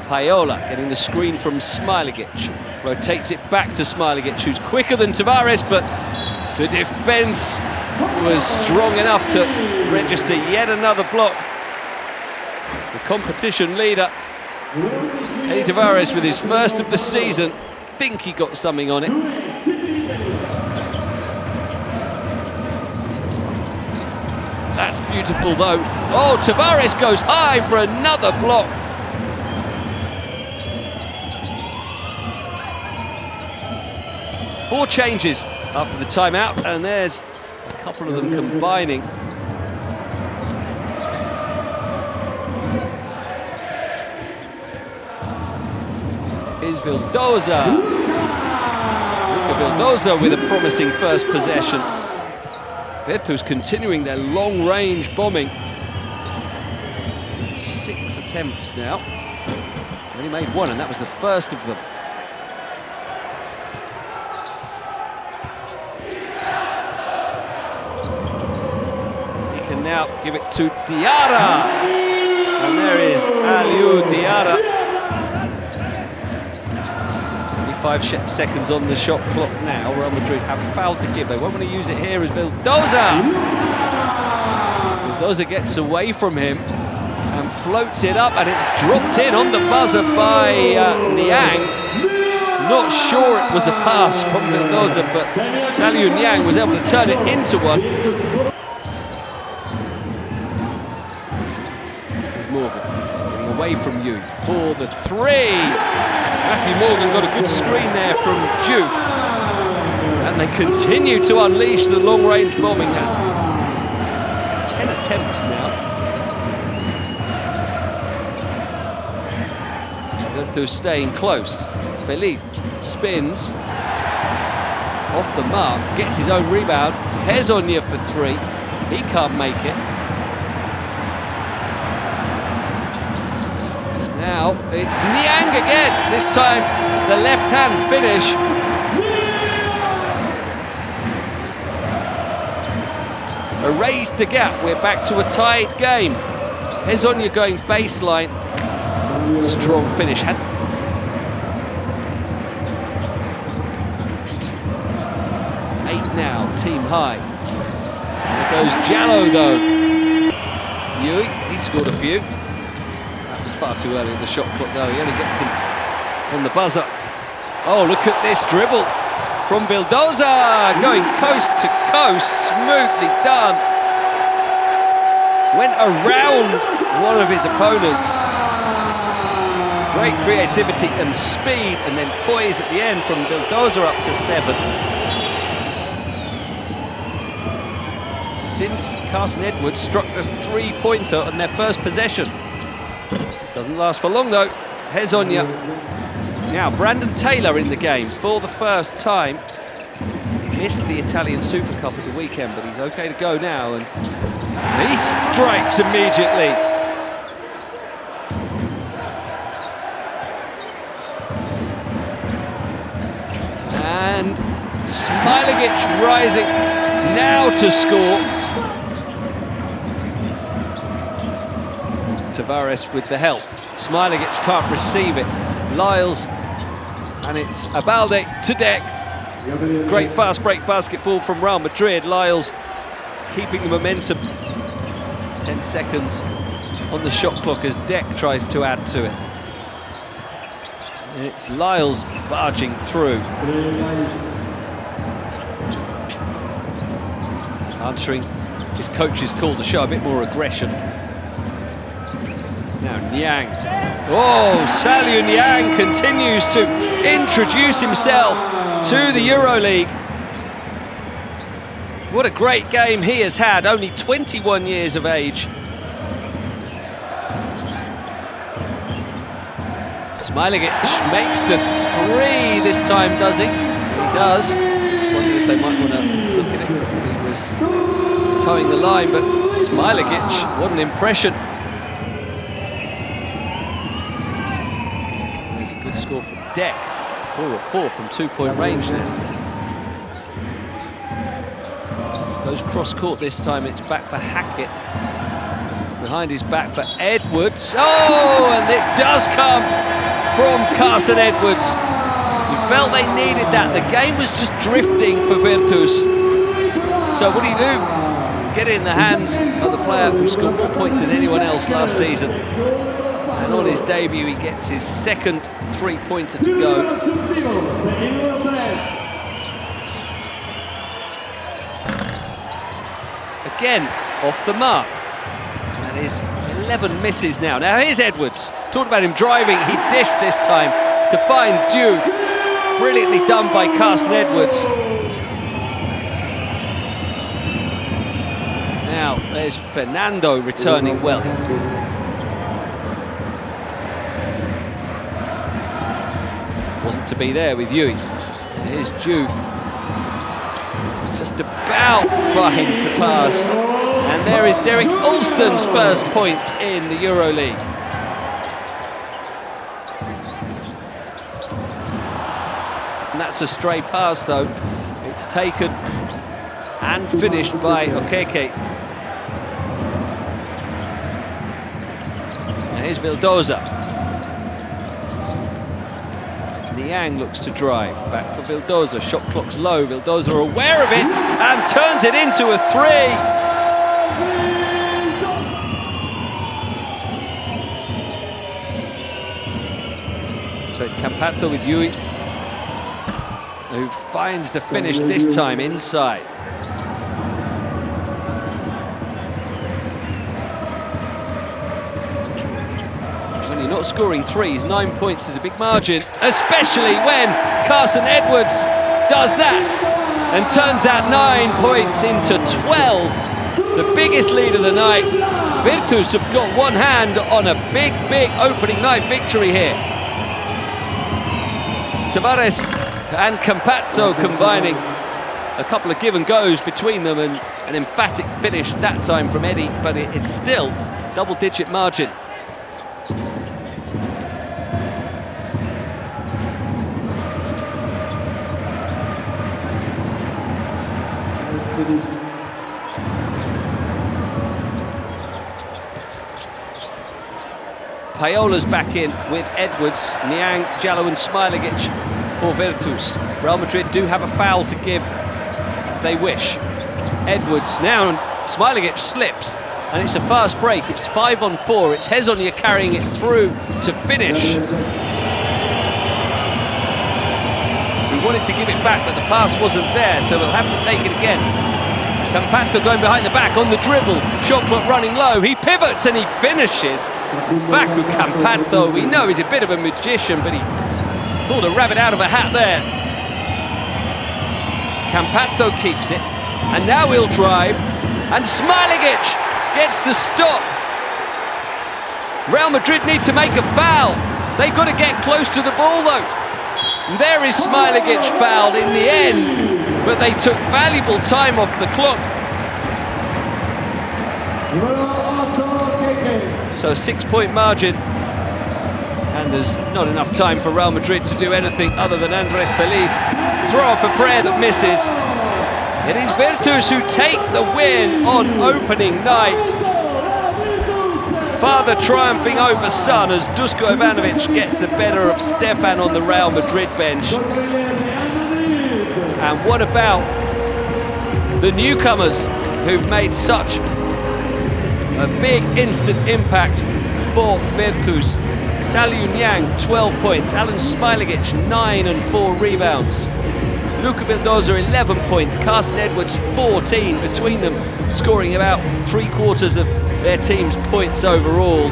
Paola getting the screen from Smilegic. Rotates it back to Smilegic, who's quicker than Tavares, but the defence was strong enough to register yet another block. The competition leader, Eddie Tavares, with his first of the season, I think he got something on it. That's beautiful though. Oh, Tavares goes high for another block. Four changes after the timeout, and there's a couple of them combining. Is Vildoza. Luca Vildoza with a promising first possession. Virtus continuing their long-range bombing. 6 attempts now. Only made one, and that was the first of them. He can now give it to Diarra. And there is Saliou Niang. 5 seconds on the shot clock now. Real Madrid have a foul to give. They won't want to use it here as Vildoza. Vildoza gets away from him and floats it up, and it's dropped in on the buzzer by Niang. Not sure it was a pass from Vildoza, but Saliou Niang was able to turn it into one. There's Morgan getting away from you for the three. Matthew Morgan got a good screen there from Juve. And they continue to unleash the long-range bombing. That's 10 attempts now. Virtus staying close. Feliz spins. Off the mark, gets his own rebound. Hezonja for three. He can't make it. Now it's Niang again, this time the left-hand finish. Erased the gap, we're back to a tied game. Hezonja going baseline. Strong finish. 8 now, team high. There goes Jallo though. Yui, he scored a few. Far too early in the shot clock though, he only gets him on the buzzer. Oh, look at this dribble from Vildoza, going coast to coast, smoothly done. Went around one of his opponents. Great creativity and speed, and then poise at the end from Vildoza up to 7. Since Carson Edwards struck the three-pointer on their first possession. Doesn't last for long though. Hezonja. Now Brandon Taylor in the game for the first time. Missed the Italian Super Cup at the weekend, but he's okay to go now, and he strikes immediately. And Smilegic rising now to score. Tavares with the help. Smilegic can't receive it. Lyles, and it's Abalde to Deck. Great fast break basketball from Real Madrid. Lyles keeping the momentum. 10 seconds on the shot clock as Deck tries to add to it. And it's Lyles barging through. Answering his coach's call to show a bit more aggression. Now Niang. Oh, Saliou Niang continues to introduce himself to the EuroLeague. What a great game he has had, only 21 years of age. Smilegic makes the three this time, does he? He does. Just wondering if they might want to look at it if he was towing the line, but Smilegic, what an impression. Score from Deck, 4 of 4 from 2-point range now. Goes cross court this time, it's back for Hackett. behind his back for Edwards. Oh, and it does come from Carson Edwards. You felt they needed that. The game was just drifting for Virtus. So what do you do? Get it in the hands of the player who scored more points than anyone else last season. And on his debut, he gets his second three-pointer to go. Again, off the mark. That is 11 misses now. Now here's Edwards. Talked about him driving. He dished this time to find Diouf. Brilliantly done by Carson Edwards. Now there's Fernando returning well. Wasn't to be there with Yui. Here's Diouf. Just about finds the pass. And there is Derek Alston's first points in the EuroLeague. And that's a stray pass though. It's taken and finished by Okeke. Now here's Vildoza. Niang looks to drive, back for Vildoza, shot clock's low, Vildoza aware of it and turns it into a three. So it's Campato with Yui, who finds the finish this time inside. Not scoring threes, 9 points is a big margin, especially when Carson Edwards does that and turns that 9 points into 12. The biggest lead of the night. Virtus have got one hand on a big opening night victory here. Tavares and Campazzo combining a couple of give and goes between them, and an emphatic finish that time from Eddie, but it's still double-digit margin. Paiola's back in with Edwards, Niang, Jallo and Smilegic for Virtus. Real Madrid do have a foul to give if they wish. Edwards now, Smilegic slips, and it's a fast break. It's 5 on 4. It's Hezonja carrying it through to finish. We wanted to give it back, but the pass wasn't there, so we'll have to take it again. Campato going behind the back on the dribble. Shot clock running low. He pivots and he finishes. Facu Campato, we know he's a bit of a magician, but he pulled a rabbit out of a hat there. Campato keeps it, and now he'll drive, and Smilegic gets the stop. Real Madrid need to make a foul. They've got to get close to the ball though. And there is Smilegic fouled in the end, but they took valuable time off the clock. So 6-point margin, and there's not enough time for Real Madrid to do anything other than Andres Feliz throw up a prayer that misses. It is Virtus who take the win on opening night. Father triumphing over son as Dusko Ivanovic gets the better of Stefan on the Real Madrid bench. And what about the newcomers who've made such a big instant impact for Virtus? Saliou Niang, 12 points. Alan Smilegic, 9 and 4 rebounds. Luca Vildoza, 11 points. Carson Edwards, 14. Between them, scoring about 3/4 of their team's points overall.